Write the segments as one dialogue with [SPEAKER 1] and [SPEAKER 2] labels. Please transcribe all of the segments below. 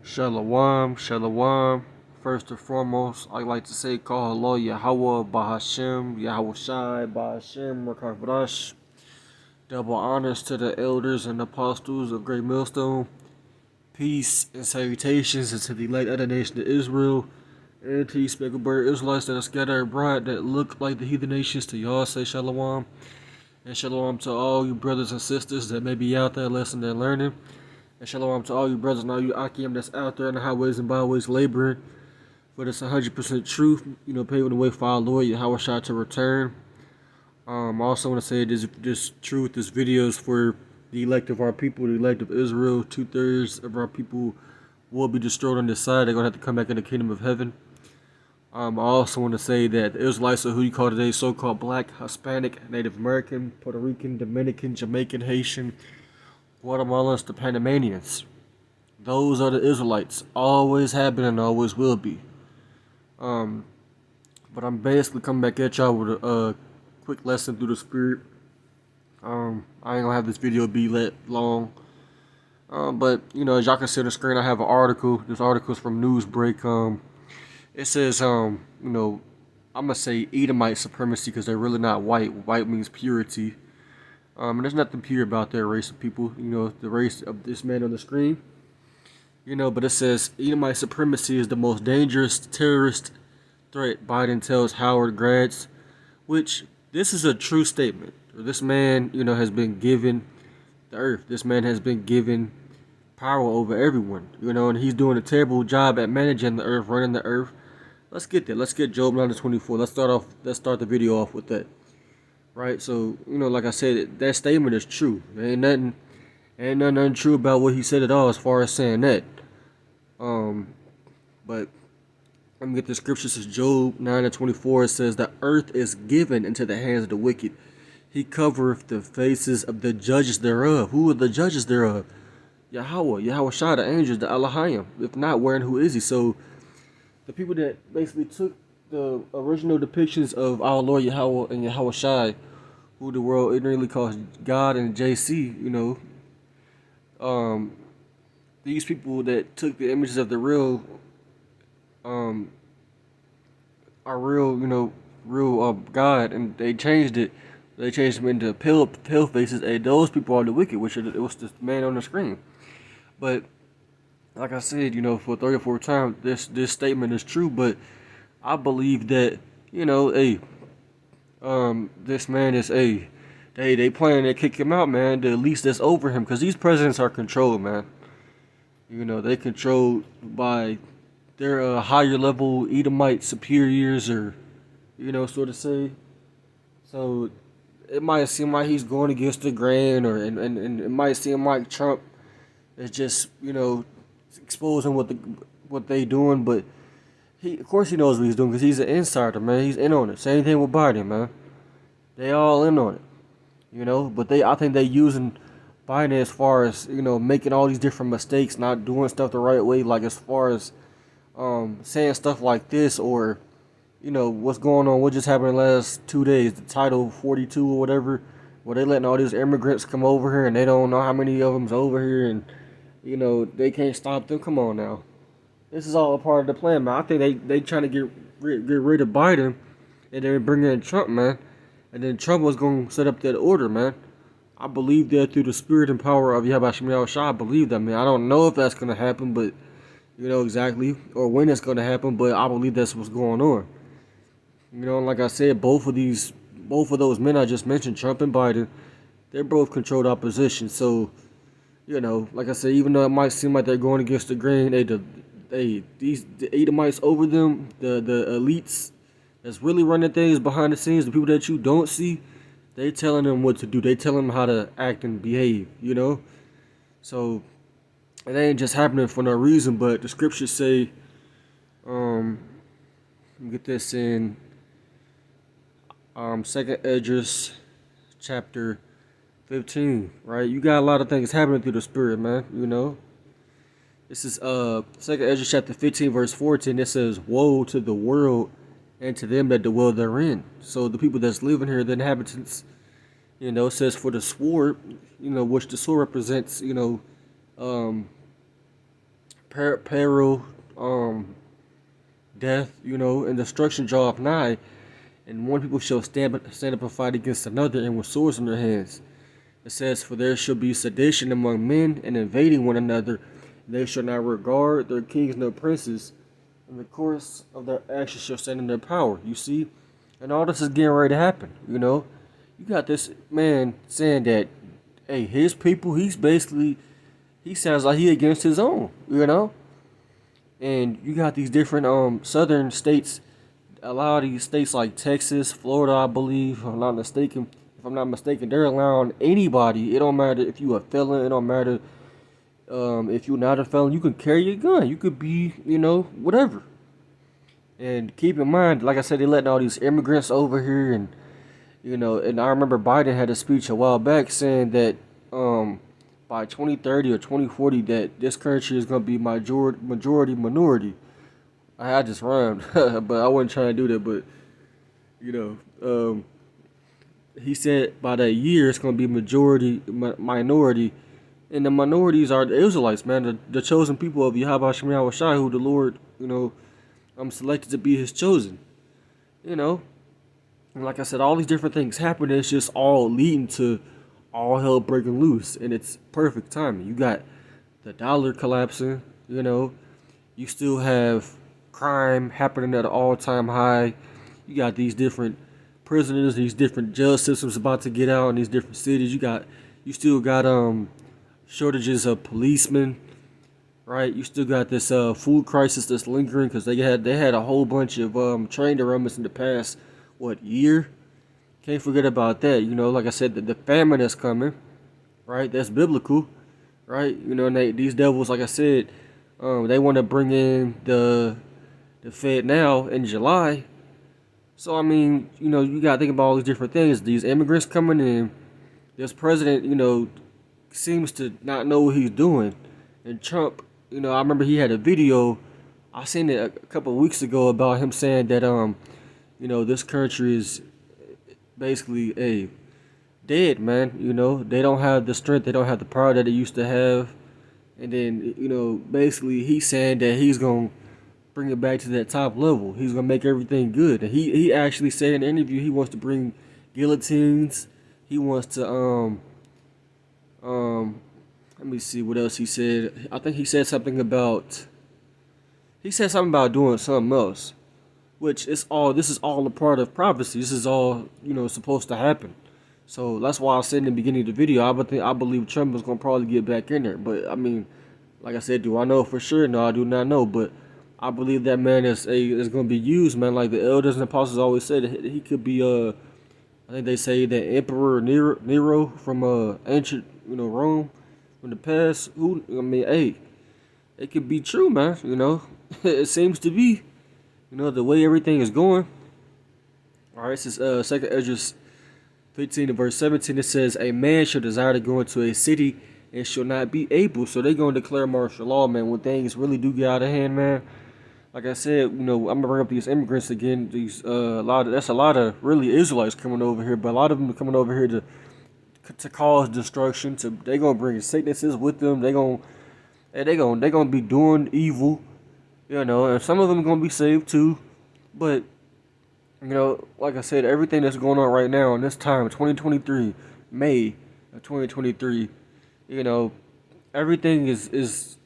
[SPEAKER 1] Shalom, shalom. First and foremost, I like to say, call hello, Yahweh, Bahashem, Yahweh Shai, Bahashem, Rakavrash. Double honors to the elders and apostles of Great Millstone. Peace and salutations to the elect of the nation of Israel, and to you speckled bird Israelites that are scattered abroad that look like the heathen nations. To y'all say shalom. And shalom to all you brothers and sisters that may be out there listening and learning. And shalom to all you brothers and all you Akim that's out there in the highways and byways laboring for this 100% truth, paving the way for our Lord Yahweh Shai to return. I also want to say this truth, this video is for the elect of our people, the elect of Israel. 2/3 of our people will be destroyed on this side. They're going to have to come back in the kingdom of heaven. I also want to say that the Israelites are who you call today so-called black, Hispanic, Native American, Puerto Rican, Dominican, Jamaican, Haitian, Guatemalans, the Panamanians. Those are the Israelites. Always have been and always will be. But I'm basically coming back at y'all with a quick lesson through the Spirit. I ain't gonna have this video be that long. But, as y'all can see on the screen, I have an article. This article is from Newsbreak. It says, I'm gonna say Edomite supremacy because they're really not white. White means purity. And there's nothing pure about their race of people, the race of this man on the screen. But it says Edomite supremacy is the most dangerous terrorist threat, Biden tells Howard grads, which this is a true statement. This man, has been given the earth. This man has been given power over everyone, and he's doing a terrible job at managing the earth, running the earth. Let's get there. Let's get Job 9:24. Let's start the video off with that. Right, so like I said, that statement is true. There ain't nothing untrue about what he said at all as far as saying that. But let me get the scripture. It says Job 9:24. It says the earth is given into the hands of the wicked. He covereth the faces of the judges thereof. Who are the judges thereof? Yahweh Shai, the angels, the Elohim. If not, where and who is he? So the people that basically took the original depictions of our Lord Yahweh and Yahweh Shai, who the world ignorantly calls God and JC, these people that took the images of the real, are real God, and they changed it. They changed them into pale faces. And those people are the wicked, which it was the man on the screen. But like I said, for a third or fourth time, this statement is true. But I believe that, this man is they planning to kick him out, man. The least that's over him, because these presidents are controlled, man. They controlled by their higher level Edomite superiors, or sort of say. So it might seem like he's going against the grain, or and it might seem like Trump is just exposing what they doing, but of course he knows what he's doing because he's an insider, man. He's in on it. Same thing with Biden, man. They all in on it, But I think they using Biden as far as making all these different mistakes, not doing stuff the right way, like as far as saying stuff like this, or what's going on. What just happened in the last 2 days? The Title 42 or whatever, where they letting all these immigrants come over here and they don't know how many of them's over here, and they can't stop them. Come on now. This is all a part of the plan, man. I think they trying to get rid of Biden and then bring in Trump, man. And then Trump was going to set up that order, man. I believe that through the spirit and power of YASHAMIAHLA. I believe that, man. I don't know if that's going to happen, but exactly, or when it's going to happen, but I believe that's what's going on. Like I said, both of those men I just mentioned, Trump and Biden, they're both controlled opposition. So, like I said, even though it might seem like they're going against the grain, the Edomites over them, the elites that's really running things behind the scenes, the people that you don't see, they telling them what to do. They telling them how to act and behave, So it ain't just happening for no reason, but the scriptures say, let me get this in 2nd Esdras chapter 15, right? You got a lot of things happening through the Spirit, man, This is 2nd Esdras chapter 15 verse 14. It says, woe to the world and to them that dwell therein. So the people that's living here, the inhabitants, it says, for the sword, which the sword represents, peril, death, and destruction draweth nigh, and one people shall stand up and fight against another, and with swords in their hands. It says, for there shall be sedition among men, and invading one another. They shall not regard their kings nor princes, and the course of their actions shall stand in their power. You see? And all this is getting ready to happen, You got this man saying that, hey, his people, he sounds like he against his own, And you got these different southern states, a lot of these states like Texas, Florida, I believe, if I'm not mistaken, they're allowing anybody, it don't matter if you a felon, it don't matter if you're not a felon, you can carry a gun, you could be, whatever. And keep in mind, like I said, they're letting all these immigrants over here, and and I remember Biden had a speech a while back saying that by 2030 or 2040 that this country is going to be majority minority. I just rhymed, but I wasn't trying to do that. But he said by that year it's going to be majority minority, and the minorities are the Israelites, man, the chosen people of YASHAMIAHLA, who the Lord, selected to be His chosen, And like I said, all these different things happen. It's just all leading to all hell breaking loose, and it's perfect timing. You got the dollar collapsing, You still have crime happening at an all-time high. You got these different prisoners, these different jail systems about to get out in these different cities. You still got shortages of policemen, right? You still got this food crisis that's lingering because they had a whole bunch of train derailments in the past year. Can't forget about that. Like I said, the famine that's coming, right? That's biblical, right? And these devils, like I said, they want to bring in the Fed now in July. So I mean, you gotta think about all these different things. These immigrants coming in, this president, seems to not know what he's doing. And Trump, I remember he had a video, I seen it a couple of weeks ago about him saying that this country is basically dead, man. They don't have the strength, they don't have the power that they used to have. And then, basically he's saying that he's gonna bring it back to that top level. He's gonna make everything good. And he actually said in an interview he wants to bring guillotines. He wants to let me see what else he said. I think he said something about doing something else. Which this is all a part of prophecy. This is all, supposed to happen. So that's why I said in the beginning of the video, I believe Trump is gonna probably get back in there. But I mean, like I said, do I know for sure? No, I do not know. But I believe that man is gonna be used, man. Like the elders and apostles always said, he could be I think they say that Emperor Nero from ancient, Rome from the past. It could be true, man. It seems to be. The way everything is going. All right, this is 2nd Esdras 15 and verse 17. It says, a man shall desire to go into a city and shall not be able. So they're going to declare martial law, man, when things really do get out of hand, man. Like I said, I'm going to bring up these immigrants again. That's a lot of really Israelites coming over here, but a lot of them are coming over here to cause destruction. They're going to bring sicknesses with them. They're going to be doing evil. And some of them are going to be saved too. But, like I said, everything that's going on right now in this time, 2023, May of 2023, everything is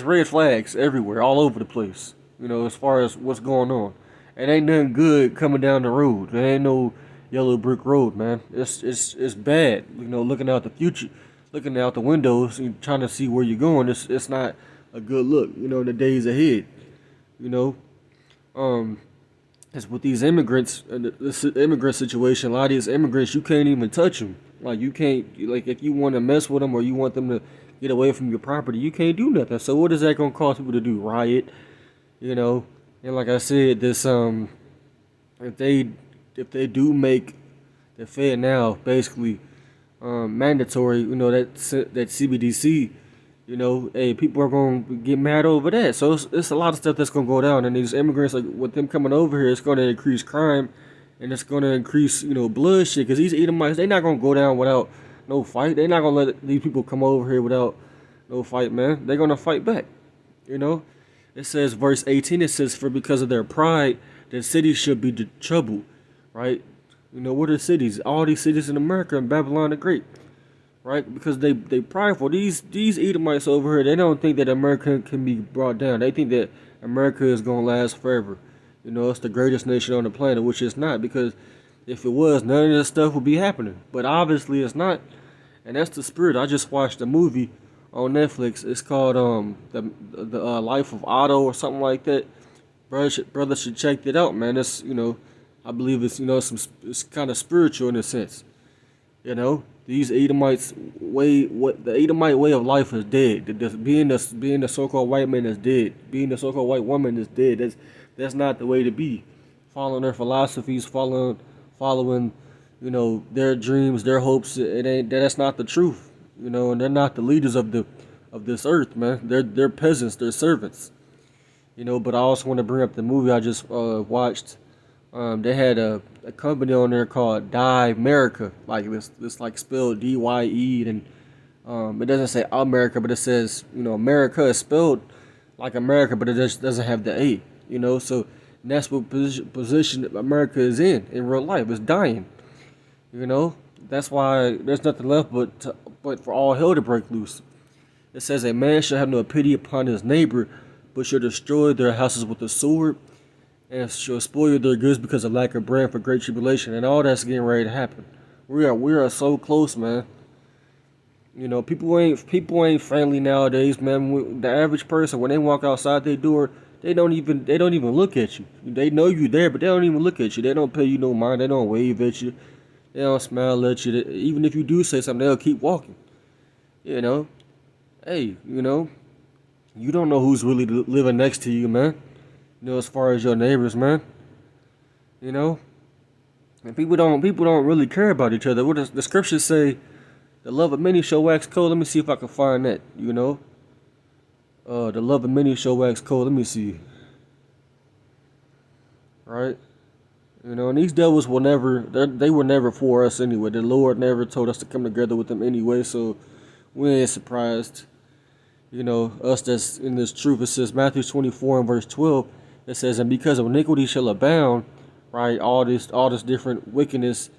[SPEAKER 1] red flags everywhere, all over the place, as far as what's going on. It ain't nothing good coming down the road. There ain't no yellow brick road, man. It's bad, looking out the future, looking out the windows and trying to see where you're going. It's not a good look, in the days ahead, As with these immigrants, this immigrant situation, a lot of these immigrants, you can't even touch them. Like, you can't, if you want to mess with them or you want them to get away from your property, you can't do nothing. So what is that going to cause people to do? Riot, And like I said, this, if they do make the Fed now basically mandatory, that CBDC, people are going to get mad over that. So it's a lot of stuff that's going to go down. And these immigrants, like with them coming over here, it's going to increase crime and it's going to increase, bloodshed. Because these Edomites, they're not going to go down without no fight. They're not going to let these people come over here without no fight, man. They're going to fight back. You know, it says, verse 18, it says, for because of their pride, the cities should be troubled, right? You know, what are cities? All these cities in America and Babylon the Great, right? Because they prideful. These Edomites over here, they don't think that America can be brought down. They think that America is gonna last forever. You know, it's the greatest nation on the planet, which it's not, because if it was, none of this stuff would be happening. But obviously it's not. And that's the spirit. I just watched a movie on Netflix. It's called the Life of Otto or something like that. Brother should check it out, man. It's, you know, I believe it's, you know, it's kind of spiritual in a sense. You know, these Edomites the Edomite way of life is dead. Being the so-called white man is dead. Being the so-called white woman is dead. That's not the way to be. Following their philosophies, following, you know, their dreams, their hopes. That's not the truth. You know, and they're not the leaders of this earth, man. They're peasants, they're servants. You know, but I also want to bring up the movie I just watched. They had a company on there called Dye America, like this like spelled DYE, and it doesn't say America, but it says, you know, America is spelled like America, but it just doesn't have the A. You know, so that's what position America is in real life. It's dying. You know, that's why there's nothing left but for all hell to break loose. It says a man shall have no pity upon his neighbor, but shall destroy their houses with the sword, and shall spoil their goods because of lack of bread for great tribulation. And all that's getting ready to happen. We are so close, man. You know, people ain't friendly nowadays, man. The average person, when they walk outside their door, they don't even look at you. They know you there, but they don't even look at you. They don't pay you no mind. They don't wave at you. They don't smile at you. Even if you do say something, they'll keep walking. You know, hey, you know, you don't know who's really living next to you, man. You know, as far as your neighbors, man. You know, and people don't really care about each other. What does the scriptures say? The love of many shall wax cold. Let me see if I can find that. You know, the love of many shall wax cold. Let me see. Right. You know, and these devils they were never for us anyway. The Lord never told us to come together with them anyway, so we ain't surprised. You know, us that's in this truth. It says Matthew 24 and verse 12. It says, and because of iniquity shall abound, right? All this different wickedness,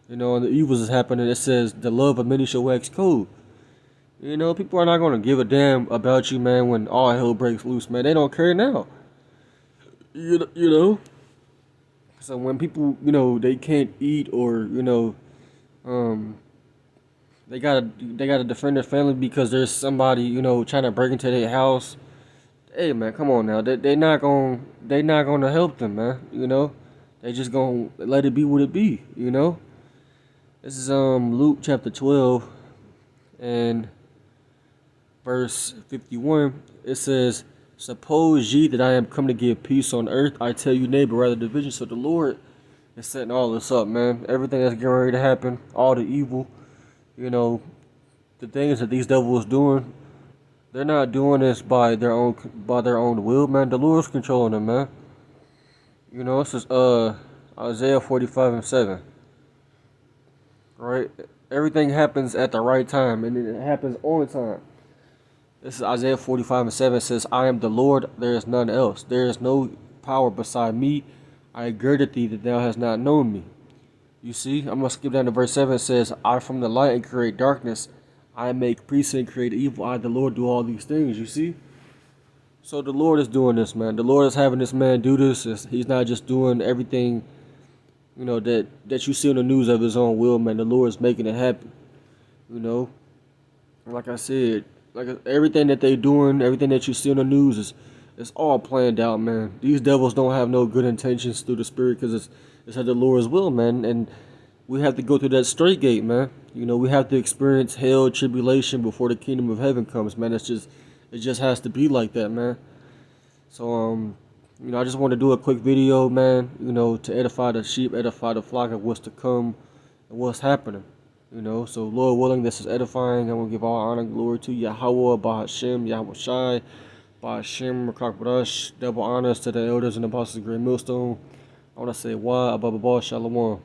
[SPEAKER 1] you know, and the evils is happening. It says the love of many shall wax cold. You know, people are not gonna give a damn about you, man, when all hell breaks loose, man. They don't care now. You know. So when people, you know, they can't eat, or, you know, they gotta defend their family because there's somebody, you know, trying to break into their house. Hey, man, come on now. They not gonna help them, man. You know, they just gonna let it be what it be. You know. This is Luke chapter 12 and verse 51. It says, suppose ye that I am come to give peace on earth, I tell you, neighbor, rather division. So the Lord is setting all this up, man. Everything that's getting ready to happen, all the evil, you know, the things that these devils doing, they're not doing this by their own will, man. The Lord's controlling them, man. You know, this is Isaiah 45 and 7. Right? Everything happens at the right time, and it happens on time. This is Isaiah 45 and 7. It says, I am the Lord, there is none else. There is no power beside me. I girded thee that thou hast not known me. You see, I'm going to skip down to verse 7. It says, I from the light and create darkness. I make peace and create evil. I, the Lord, do all these things. You see? So the Lord is doing this, man. The Lord is having this man do this. He's not just doing everything, you know, that you see on the news of his own will, man. The Lord is making it happen. You know? Like I said, like everything that they doing, everything that you see on the news it's all planned out, man. These devils don't have no good intentions through the spirit, because it's at the Lord's will, man. And we have to go through that straight gate, man. You know, we have to experience hell, tribulation before the kingdom of heaven comes, man. It just has to be like that, man. So you know, I just want to do a quick video, man, you know, to edify the sheep, edify the flock of what's to come and what's happening. You know, so Lord willing, this is edifying. I want to give all honor and glory to Yahweh, Bahashem, Yahweh Shai, Bahashem, Rakakbarash, double honors to the elders and apostles of Great Millstone. I want to say, Wah, Abba, Shalom.